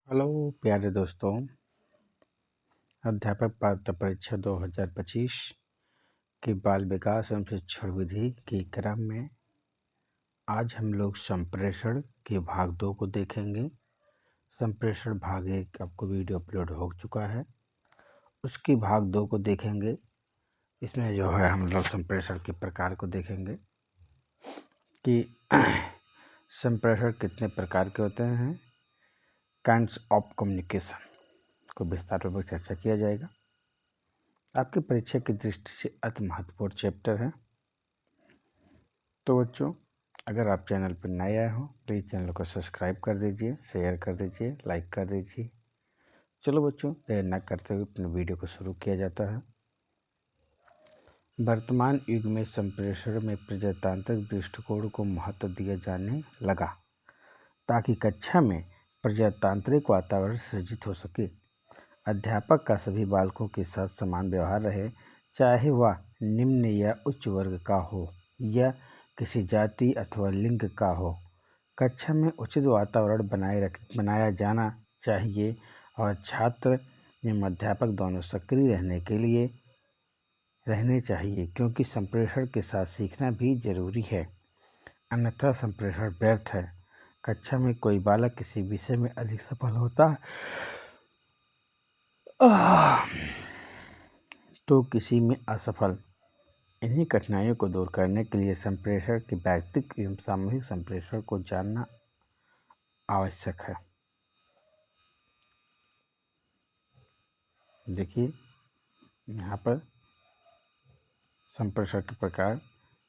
Hello प्यारे दोस्तों, अध्यापक पात्रता परीक्षा 2025 की बाल विकास एवं शिक्षण विधि के क्रम में आज हम लोग संप्रेषण के भाग 2 को देखेंगे। संप्रेषण भाग 1 आपको वीडियो अपलोड हो चुका है, उसकी भाग 2 को देखेंगे। इसमें जो है हम लोग संप्रेषण के प्रकार को देखेंगे कि संप्रेषण कितने प्रकार के होते हैं। काइंड्स ऑफ कम्युनिकेशन को विस्तारपूर्वक चर्चा किया जाएगा। आपकी परीक्षा की दृष्टि से अति महत्वपूर्ण चैप्टर है। तो बच्चों, अगर आप चैनल पर नए आए हो प्लीज़ चैनल को सब्सक्राइब कर दीजिए, शेयर कर दीजिए, लाइक कर दीजिए। चलो बच्चों, देर न करते हुए अपने वीडियो को शुरू किया जाता है। वर्तमान युग में संप्रेषण में प्रजातांत्रिक दृष्टिकोण को महत्व दिया जाने लगा ताकि कक्षा में प्रजातांत्रिक वातावरण सृजित हो सके। अध्यापक का सभी बालकों के साथ समान व्यवहार रहे, चाहे वह निम्न या उच्च वर्ग का हो या किसी जाति अथवा लिंग का हो। कक्षा में उचित वातावरण बनाया जाना चाहिए और छात्र एवं अध्यापक दोनों सक्रिय रहने चाहिए, क्योंकि संप्रेषण के साथ सीखना भी जरूरी है, अन्यथा संप्रेषण व्यर्थ है। कक्षा में कोई बालक किसी विषय में अधिक सफल होता है तो किसी में असफल। इन्हीं कठिनाइयों को दूर करने के लिए संप्रेषण के व्यक्तिगत एवं सामूहिक संप्रेषण को जानना आवश्यक है। देखिए यहाँ पर संप्रेषण के प्रकार: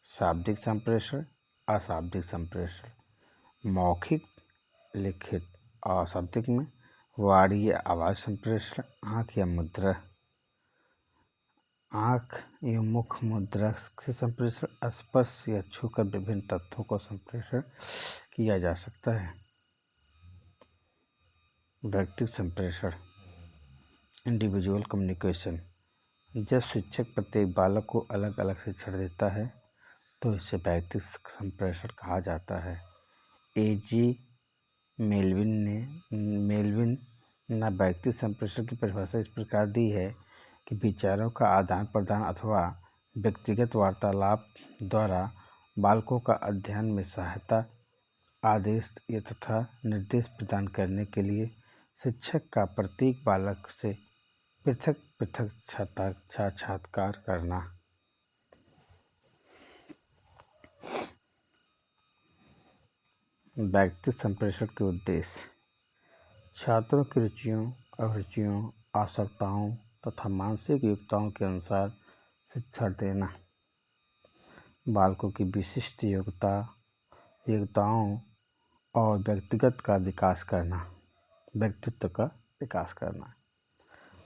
शाब्दिक संप्रेषण, अशाब्दिक संप्रेषण, मौखिक, लिखित। अशाब्दिक में वाणी या आवाज संप्रेषण, आँख एवं मुख मुद्रा से संप्रेषण, स्पर्श या छूकर विभिन्न तत्वों को संप्रेषण किया जा सकता है। व्यक्तिगत संप्रेषण, इंडिविजुअल कम्युनिकेशन। जब शिक्षक प्रत्येक बालक को अलग अलग शिक्षण देता है तो इसे व्यक्तिगत संप्रेषण कहा जाता है। A.G. मेलविन ने व्यक्तिगत संप्रेषण की परिभाषा इस प्रकार दी है कि विचारों का आदान प्रदान अथवा व्यक्तिगत वार्तालाप द्वारा बालकों का अध्ययन में सहायता, आदेश तथा निर्देश प्रदान करने के लिए शिक्षक का प्रत्येक बालक से पृथक पृथक साक्षात्कार करना। व्यक्तिगत संप्रेषण के उद्देश्य: छात्रों की रुचियों, अभिरुचियों, आवश्यकताओं तथा मानसिक योग्यताओं के अनुसार शिक्षण देना। बालकों की विशिष्ट योग्यताओं और व्यक्तित्व का विकास करना।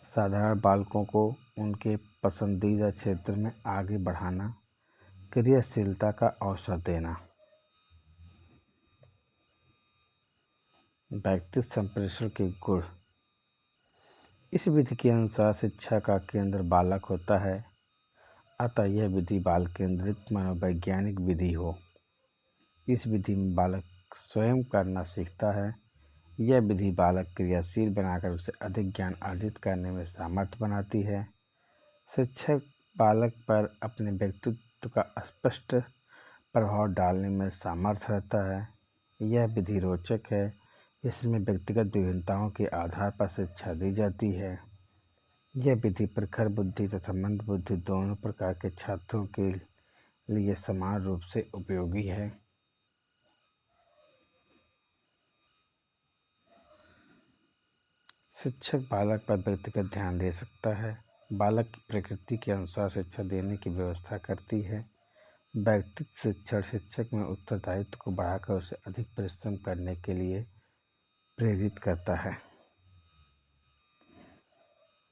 साधारण बालकों को उनके पसंदीदा क्षेत्र में आगे बढ़ाना, क्रियाशीलता का अवसर देना। व्यक्तिगत संप्रेषण के गुण: इस विधि के अनुसार शिक्षा का केंद्र बालक होता है, अतः यह विधि बाल केंद्रित मनोवैज्ञानिक विधि हो। इस विधि में बालक स्वयं करना सीखता है। यह विधि बालक क्रियाशील बनाकर उसे अधिक ज्ञान अर्जित करने में सामर्थ्य बनाती है। शिक्षक बालक पर अपने व्यक्तित्व का स्पष्ट प्रभाव डालने में समर्थ रहता है। यह विधि रोचक है। इसमें व्यक्तिगत विभिन्नताओं के आधार पर शिक्षा दी जाती है। यह विधि प्रखर बुद्धि तथा मंद बुद्धि दोनों प्रकार के छात्रों के लिए समान रूप से उपयोगी है। शिक्षक बालक पर व्यक्तिगत ध्यान दे सकता है। बालक की प्रकृति के अनुसार शिक्षा देने की व्यवस्था करती है। व्यक्तिगत शिक्षण शिक्षक में उत्तरदायित्व को बढ़ाकर उसे अधिक परिश्रम करने के लिए प्रेरित करता है।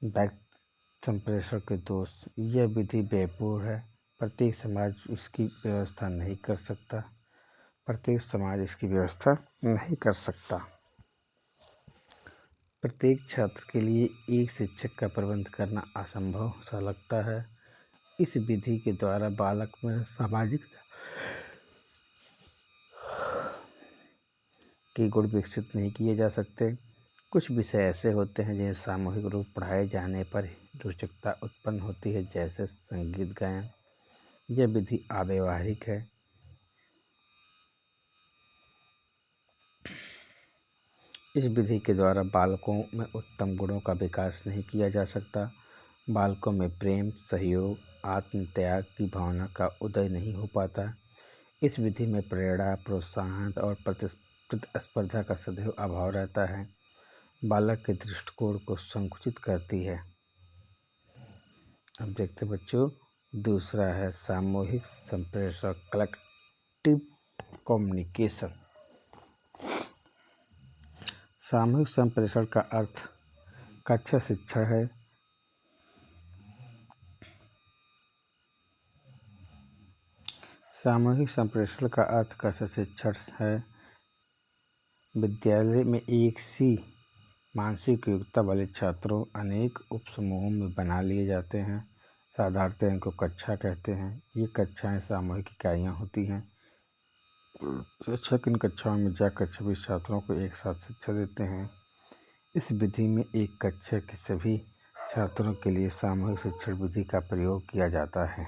व्यक्तिगत संप्रेषण के दोष: यह विधि व्ययपूर्ण है। प्रत्येक समाज इसकी व्यवस्था नहीं कर सकता। प्रत्येक छात्र के लिए एक शिक्षक का प्रबंध करना असंभव सा लगता है। इस विधि के द्वारा बालक में सामाजिक के गुण विकसित नहीं किए जा सकते। कुछ विषय ऐसे होते हैं जिन्हें सामूहिक रूप पढ़ाए जाने पर रोचकता उत्पन्न होती है, जैसे संगीत गायन। यह विधि अव्यावहारिक है। इस विधि के द्वारा बालकों में उत्तम गुणों का विकास नहीं किया जा सकता। बालकों में प्रेम, सहयोग, आत्मत्याग की भावना का उदय नहीं हो पाता। इस विधि में प्रेरणा, प्रोत्साहन और प्रतिस्पर्धा का सदैव अभाव रहता है। बालक के दृष्टिकोण को संकुचित करती है। अब देखते बच्चों, दूसरा है सामूहिक संप्रेषण, कलेक्टिव कम्युनिकेशन। सामूहिक संप्रेषण का अर्थ कक्षा शिक्षण है। सामूहिक संप्रेषण का अर्थ कक्षा शिक्षण है। विद्यालय में एक सी मानसिक योग्यता वाले छात्रों अनेक उपसमूहों में बना लिए जाते हैं। साधारणतः इनको कक्षा कहते हैं। ये कक्षाएं सामूहिक इकाइयाँ होती हैं। शिक्षक इन कक्षाओं में जाकर सभी छात्रों को एक साथ शिक्षा देते हैं। इस विधि में एक कक्षा के सभी छात्रों के लिए सामूहिक शिक्षण विधि का प्रयोग किया जाता है।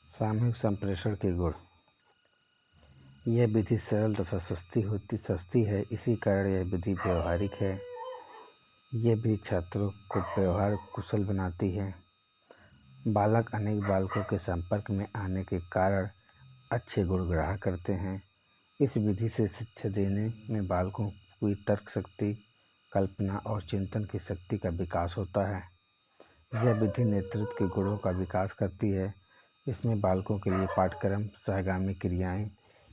सामूहिक संप्रेषण के गुण। यह विधि सरल तथा सस्ती है। इसी कारण यह विधि व्यवहारिक है। यह विधि छात्रों को व्यवहार कुशल बनाती है। बालक अनेक बालकों के संपर्क में आने के कारण अच्छे गुण ग्रहण करते हैं। इस विधि से शिक्षा देने में बालकों की तर्क शक्ति, कल्पना और चिंतन की शक्ति का विकास होता है। यह विधि नेतृत्व के गुणों का विकास करती है। इसमें बालकों के लिए पाठ्यक्रम, सहगामी क्रियाएं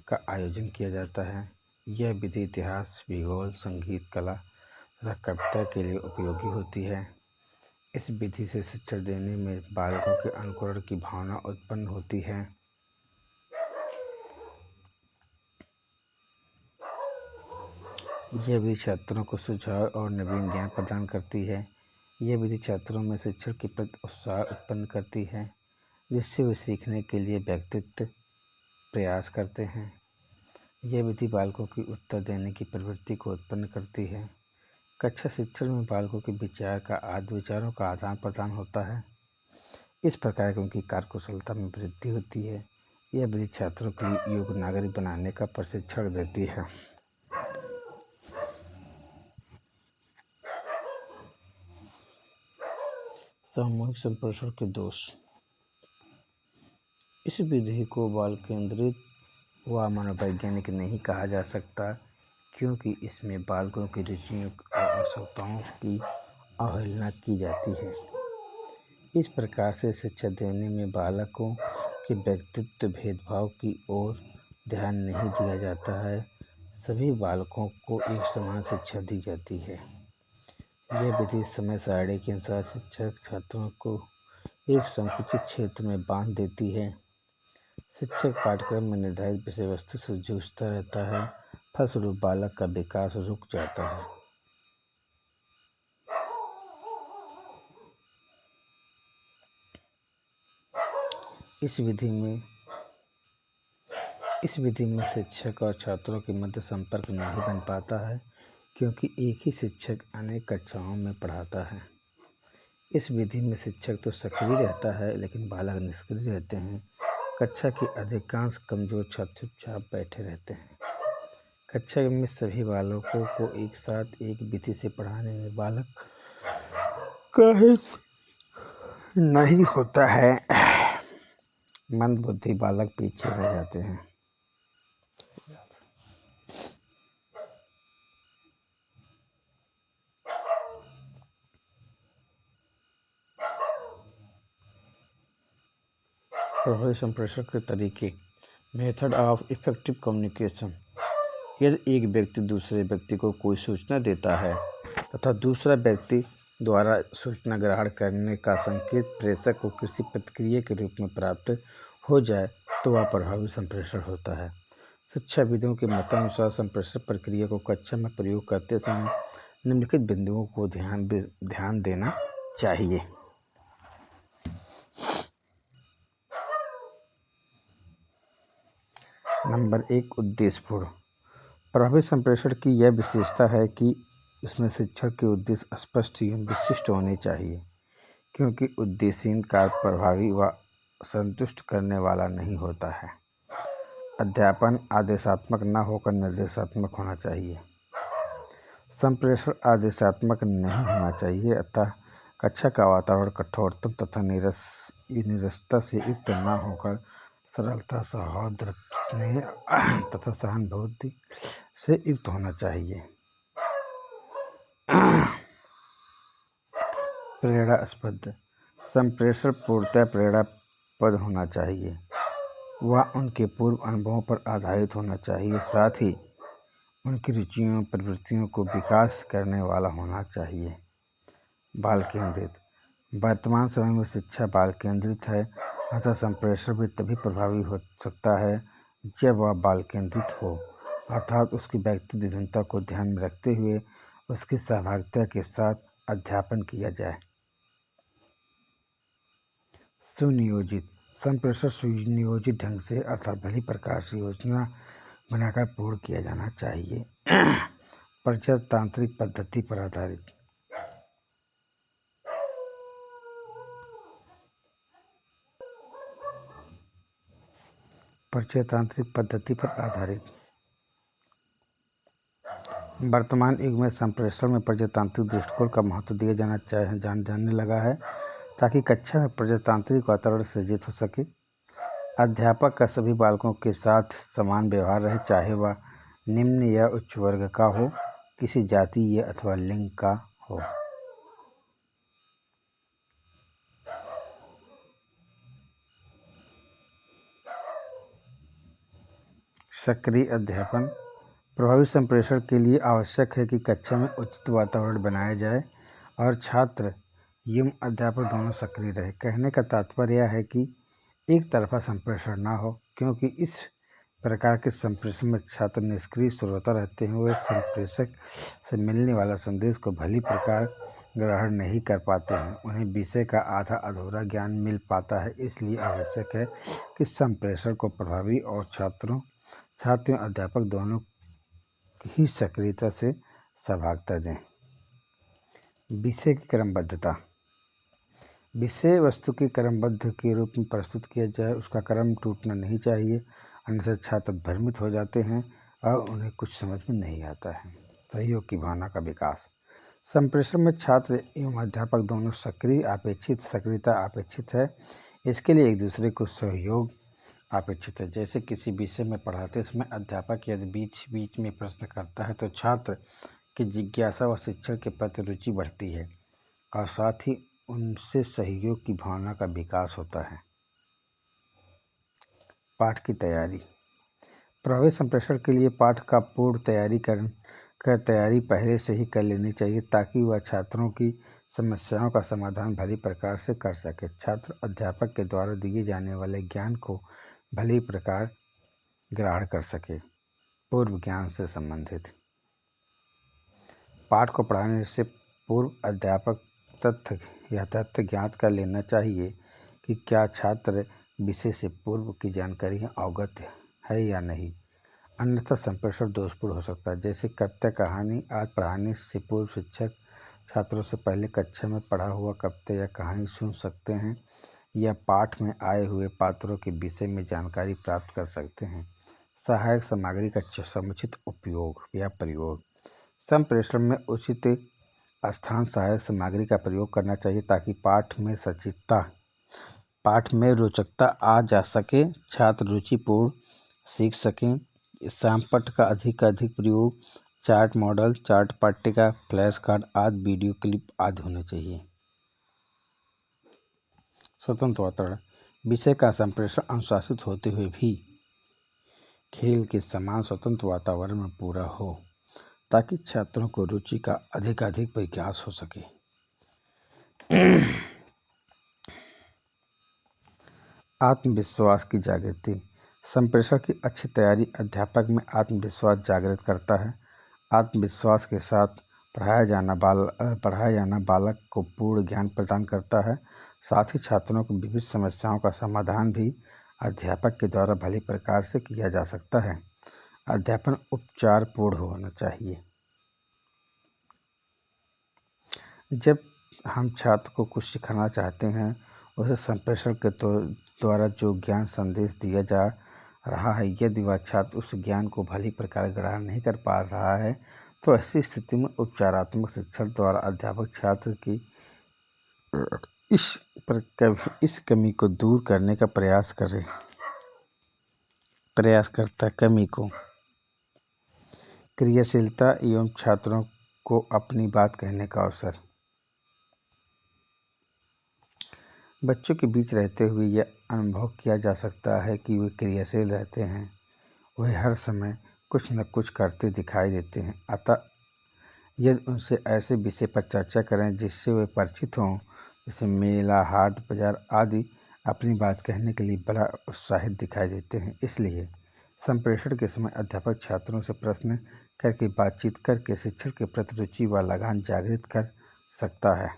का आयोजन किया जाता है। यह विधि इतिहास, भूगोल, संगीत, कला तथा कविता के लिए उपयोगी होती है। इस विधि से शिक्षा देने में बालकों के अनुकरण की भावना उत्पन्न होती है। यह विधि छात्रों को सुझाव और नवीन ज्ञान प्रदान करती है। यह विधि छात्रों में शिक्षण के प्रति उत्साह उत्पन्न करती है, जिससे वे सीखने के लिए व्यक्तित्व प्रयास करते हैं। यह विधि बालकों की उत्तर देने की प्रवृत्ति को उत्पन्न करती है। कक्षा शिक्षण में बालकों के विचारों का आदान प्रदान होता है। इस प्रकार उनकी कार्यकुशलता में वृद्धि होती है। यह विधि छात्रों के लिए योग्य नागरिक बनाने का प्रशिक्षण देती है। सामूहिक संप्रेषण के दोष। इस विधि को बाल केंद्रित व मनोवैज्ञानिक नहीं कहा जा सकता, क्योंकि इसमें बालकों की रुचियों और आवश्यकताओं की अवहेलना की जाती है। इस प्रकार से शिक्षा देने में बालकों के व्यक्तित्व भेदभाव की ओर ध्यान नहीं दिया जाता है। सभी बालकों को एक समान शिक्षा दी जाती है। यह विधि समय सारणी के अनुसार शिक्षक छात्रों को एक संकुचित क्षेत्र में बांध देती है। शिक्षक पाठ्यक्रम में निर्धारित विषय वस्तु से जूझता रहता है। फलस्वरूप बालक का विकास रुक जाता है। इस विधि में शिक्षक और छात्रों के मध्य संपर्क नहीं बन पाता है, क्योंकि एक ही शिक्षक अनेक कक्षाओं में पढ़ाता है। इस विधि में शिक्षक तो सक्रिय रहता है, लेकिन बालक निष्क्रिय रहते हैं। कक्षा के अधिकांश कमजोर छात्र चुपचाप बैठे रहते हैं। कक्षा में सभी बालकों को एक साथ एक विधि से पढ़ाने में बालक का हित नहीं होता है। मंदबुद्धि बालक पीछे रह जाते हैं। प्रभावी संप्रेषण के तरीके। Method of effective communication. यदि एक व्यक्ति दूसरे व्यक्ति को कोई सूचना देता है तथा दूसरा व्यक्ति द्वारा सूचना ग्रहण करने का संकेत प्रेषक को किसी प्रतिक्रिया के रूप में प्राप्त हो जाए, तो वह प्रभावी संप्रेषण होता है। शिक्षाविदों के मतानुसार संप्रेषण प्रक्रिया को कक्षा में प्रयोग करते समय निम्नलिखित बिंदुओं को ध्यान देना चाहिए। नंबर 1, उद्देश्यपूर्ण। प्रभावी संप्रेषण की यह विशेषता है कि इसमें शिक्षण के उद्देश्य स्पष्ट एवं विशिष्ट होने चाहिए, क्योंकि उद्देश्यहीन कार्य प्रभावी व संतुष्ट करने वाला नहीं होता है। अध्यापन आदेशात्मक न होकर निर्देशात्मक होना चाहिए। संप्रेषण आदेशात्मक नहीं होना चाहिए, अतः कक्षा का वातावरण कठोरतम तथा नीरसता से युक्त न होकर सरलता, सौहार्द, स्नेह तथा सहानुभूति से युक्त होना चाहिए। प्रेरणास्पद। संप्रेषण पूर्णतः प्रेरणास्पद होना चाहिए। वह उनके पूर्व अनुभवों पर आधारित होना चाहिए, साथ ही उनकी रुचियों प्रवृत्तियों को विकास करने वाला होना चाहिए। बाल केंद्रित। वर्तमान समय में शिक्षा बाल केंद्रित है, अतः संप्रेषण भी तभी प्रभावी हो सकता है जब वह बाल केंद्रित हो, अर्थात उसकी व्यक्तिगत विभिन्नता को ध्यान में रखते हुए उसकी सहभागिता के साथ अध्यापन किया जाए। सुनियोजित। संप्रेषण सुनियोजित ढंग से अर्थात भली प्रकार से योजना बनाकर पूर्ण किया जाना चाहिए। प्रजातांत्रिक पद्धति पर आधारित। प्रजातांत्रिक पद्धति पर आधारित। वर्तमान युग में संप्रेषण में प्रजातांत्रिक दृष्टिकोण का महत्व दिया जाने लगा है, ताकि कक्षा में प्रजातांत्रिक वातावरण सृजित हो सके। अध्यापक का सभी बालकों के साथ समान व्यवहार रहे, चाहे वह निम्न या उच्च वर्ग का हो, किसी जाति या अथवा लिंग का हो। सक्रिय अध्यापन। प्रभावी संप्रेषण के लिए आवश्यक है कि कक्षा में उचित वातावरण बनाया जाए और छात्र एवं अध्यापक दोनों सक्रिय रहे। कहने का तात्पर्य यह है कि एक तरफा संप्रेषण न हो, क्योंकि इस प्रकार के संप्रेषण में छात्र निष्क्रिय श्रोता रहते हैं। वे संप्रेषक से मिलने वाला संदेश को भली प्रकार ग्रहण नहीं कर पाते हैं। उन्हें विषय का आधा अधूरा ज्ञान मिल पाता है। इसलिए आवश्यक है कि संप्रेषण को प्रभावी और छात्र एवं अध्यापक दोनों ही सक्रियता से सहभागिता दें। विषय की क्रमबद्धता। विषय वस्तु की क्रमबद्ध के रूप में प्रस्तुत किया जाए, उसका क्रम टूटना नहीं चाहिए, अन्यथा छात्र भ्रमित हो जाते हैं और उन्हें कुछ समझ में नहीं आता है। सहयोग की भावना का विकास। संप्रेषण में छात्र एवं अध्यापक दोनों सक्रियता अपेक्षित है। इसके लिए एक दूसरे को सहयोग अपेक्षित है। जैसे किसी विषय में पढ़ाते समय अध्यापक यदि बीच बीच में प्रश्न करता है तो छात्र की जिज्ञासा व शिक्षण के प्रति रुचि बढ़ती है और साथ ही उनसे सहयोग की भावना का विकास होता है। पाठ की तैयारी। प्रभावी संप्रेषण के लिए पाठ का पूर्ण तैयारी पहले से ही कर लेनी चाहिए, ताकि वह छात्रों की समस्याओं का समाधान भली प्रकार से कर सके। छात्र अध्यापक के द्वारा दिए जाने वाले ज्ञान को भली प्रकार ग्रहण कर सके। पूर्व ज्ञान से संबंधित। पाठ को पढ़ाने से पूर्व अध्यापक तथ्य ज्ञात कर लेना चाहिए कि क्या छात्र विषय से पूर्व की जानकारी अवगत है या नहीं, अन्यथा संप्रेषण दोषपूर्ण हो सकता है। जैसे कविता कहानी आज पढ़ाने से पूर्व शिक्षक छात्रों से पहले कक्षा में पढ़ा हुआ कविता या कहानी सुन सकते हैं या पाठ में आए हुए पात्रों के विषय में जानकारी प्राप्त कर सकते हैं। सहायक सामग्री का समुचित उपयोग या प्रयोग। संप्रेषण में उचित स्थान सहायक सामग्री का प्रयोग करना चाहिए, ताकि पाठ में रोचकता आ जा सके, छात्र रुचिपूर्ण सीख सकें। सामपट का अधिक प्रयोग, चार्ट मॉडल, चार्ट पट्टिका, फ्लैश कार्ड आदि, वीडियो क्लिप आदि होने चाहिए। स्वतंत्र वातावरण। विषय का संप्रेषण अनुशासित होते हुए भी खेल के समान स्वतंत्र वातावरण में पूरा हो, ताकि छात्रों को रुचि का अधिक विकास हो सके। आत्मविश्वास की जागृति। संप्रेषण की अच्छी तैयारी अध्यापक में आत्मविश्वास जागृत करता है। आत्मविश्वास के साथ पढ़ाया जाना बालक को पूर्ण ज्ञान प्रदान करता है। साथ ही छात्रों को विविध समस्याओं का समाधान भी अध्यापक के द्वारा भली प्रकार से किया जा सकता है। अध्यापन उपचारपूर्ण होना चाहिए। जब हम छात्र को कुछ सिखाना चाहते हैं, उसे संप्रेषण के द्वारा जो ज्ञान संदेश दिया जा रहा है, यदि वह छात्र उस ज्ञान को भली प्रकार ग्रहण नहीं कर पा रहा है, तो ऐसी स्थिति में उपचारात्मक शिक्षण द्वारा अध्यापक छात्र की इस कमी को दूर करने का प्रयास करता है। कमी को क्रियाशीलता एवं छात्रों को अपनी बात कहने का अवसर। बच्चों के बीच रहते हुए यह अनुभव किया जा सकता है कि वे क्रियाशील रहते हैं। वे हर समय कुछ न कुछ करते दिखाई देते हैं। अतः यदि उनसे ऐसे विषय पर चर्चा करें जिससे वे परिचित हों, जैसे मेला, हाट, बाजार आदि, अपनी बात कहने के लिए बड़ा उत्साहित दिखाई देते हैं। इसलिए संप्रेषण के समय अध्यापक छात्रों से प्रश्न करके बातचीत करके शिक्षण के प्रति रुचि व लगान जागृत कर सकता है।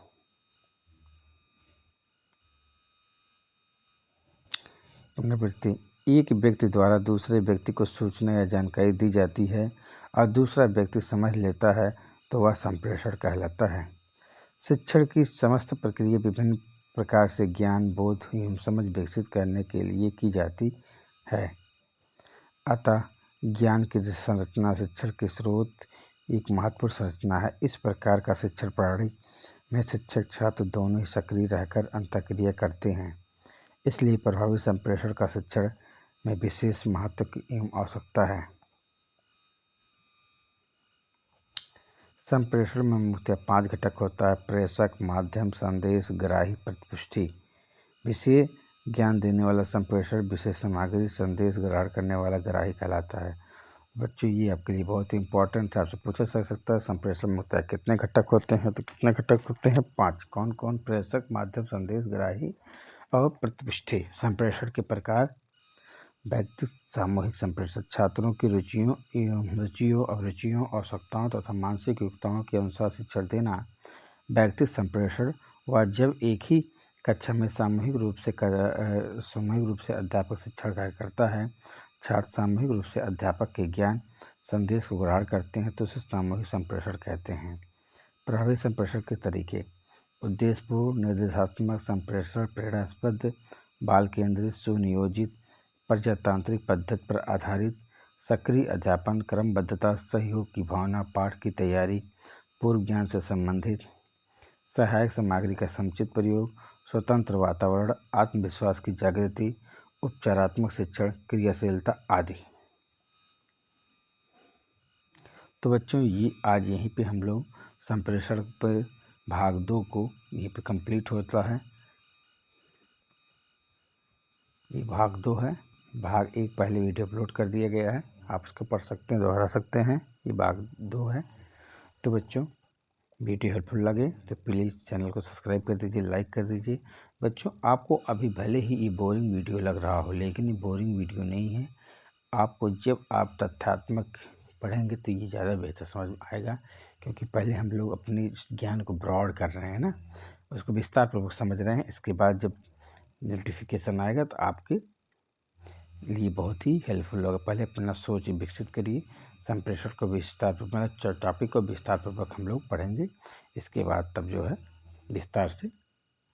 पुनरावृत्ति। एक व्यक्ति द्वारा दूसरे व्यक्ति को सूचना या जानकारी दी जाती है और दूसरा व्यक्ति समझ लेता है तो वह संप्रेषण कहलाता है। शिक्षण की समस्त प्रक्रिया विभिन्न प्रकार से ज्ञान, बोध एवं समझ विकसित करने के लिए की जाती है। अतः ज्ञान की संरचना शिक्षण के स्रोत एक महत्वपूर्ण संरचना है। इस प्रकार का शिक्षण प्रणाली में शिक्षक छात्र दोनों ही सक्रिय रहकर अंतःक्रिया करते हैं। इसलिए प्रभावी संप्रेषण का शिक्षण में विशेष महत्व एवं आवश्यकता है। संप्रेषण में मुख्यतः 5 घटक होता है: प्रेषक, माध्यम, संदेश, ग्राही, प्रतिपुष्टि। विषय ज्ञान देने वाला संप्रेषण विषय सामग्री, संदेश ग्रहण करने वाला ग्राही कहलाता है। बच्चों, ये आपके लिए बहुत ही इंपॉर्टेंट है। आपसे पूछा जा सकता है संप्रेषण में मुख्यतः कितने घटक होते हैं, तो कितने घटक होते हैं? 5। कौन कौन? प्रेषक, माध्यम, संदेश, ग्राही और प्रतिपुष्टि। संप्रेषण के प्रकार: व्यक्ति सामूहिक संप्रेषण छात्रों की रुचियों, अभिरुचियों, आवश्यकताओं तथा मानसिक योग्यताओं के अनुसार शिक्षण देना। व्यक्तिगत संप्रेषण व जब एक ही कक्षा में सामूहिक रूप से अध्यापक शिक्षण कार्य करता है, छात्र सामूहिक रूप से अध्यापक के ज्ञान संदेश को ग्रहण करते हैं, तो उसे सामूहिक संप्रेषण कहते हैं। प्रभावी संप्रेषण के तरीके: उद्देश्यपूर्ण, निर्देशात्मक संप्रेषण, प्रेरणास्पद, बाल केंद्रित, सुनियोजित, प्रजातांत्रिक पद्धति पर आधारित, सक्रिय अध्यापन, क्रमबद्धता, सहयोग की भावना, पाठ की तैयारी, पूर्व ज्ञान से संबंधित, सहायक सामग्री का समुचित प्रयोग, स्वतंत्र वातावरण, आत्मविश्वास की जागृति, उपचारात्मक शिक्षण, क्रियाशीलता आदि। तो बच्चों, ये आज यहीं पे हम लोग संप्रेषण पर भाग 2 को यहीं पे कंप्लीट होता है। ये भाग 2 है। भाग 1 पहले वीडियो अपलोड कर दिया गया है, आप उसको पढ़ सकते हैं, दोहरा सकते हैं। ये भाग 2 है। तो बच्चों, वीडियो हेल्पफुल लगे तो प्लीज़ चैनल को सब्सक्राइब कर दीजिए, लाइक कर दीजिए। बच्चों, आपको अभी भले ही ये बोरिंग वीडियो लग रहा हो, लेकिन ये बोरिंग वीडियो नहीं है। आपको जब आप तथ्यात्मक पढ़ेंगे तो ये ज़्यादा बेहतर समझ में आएगा, क्योंकि पहले हम लोग अपने ज्ञान को ब्रॉड कर रहे हैं ना, उसको विस्तारपूर्वक समझ रहे हैं। इसके बाद जब नोटिफिकेशन आएगा तो आपके लिए बहुत ही हेल्पफुल होगा। पहले अपना सोच विकसित करिए, संप्रेषण को विस्तारपूर्वक, टॉपिक को विस्तारपूर्वक हम लोग पढ़ेंगे। इसके बाद तब जो है विस्तार से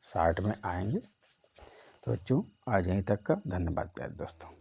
शार्ट में आएंगे। तो बच्चों, आज यहीं तक का। धन्यवाद प्यारे दोस्तों।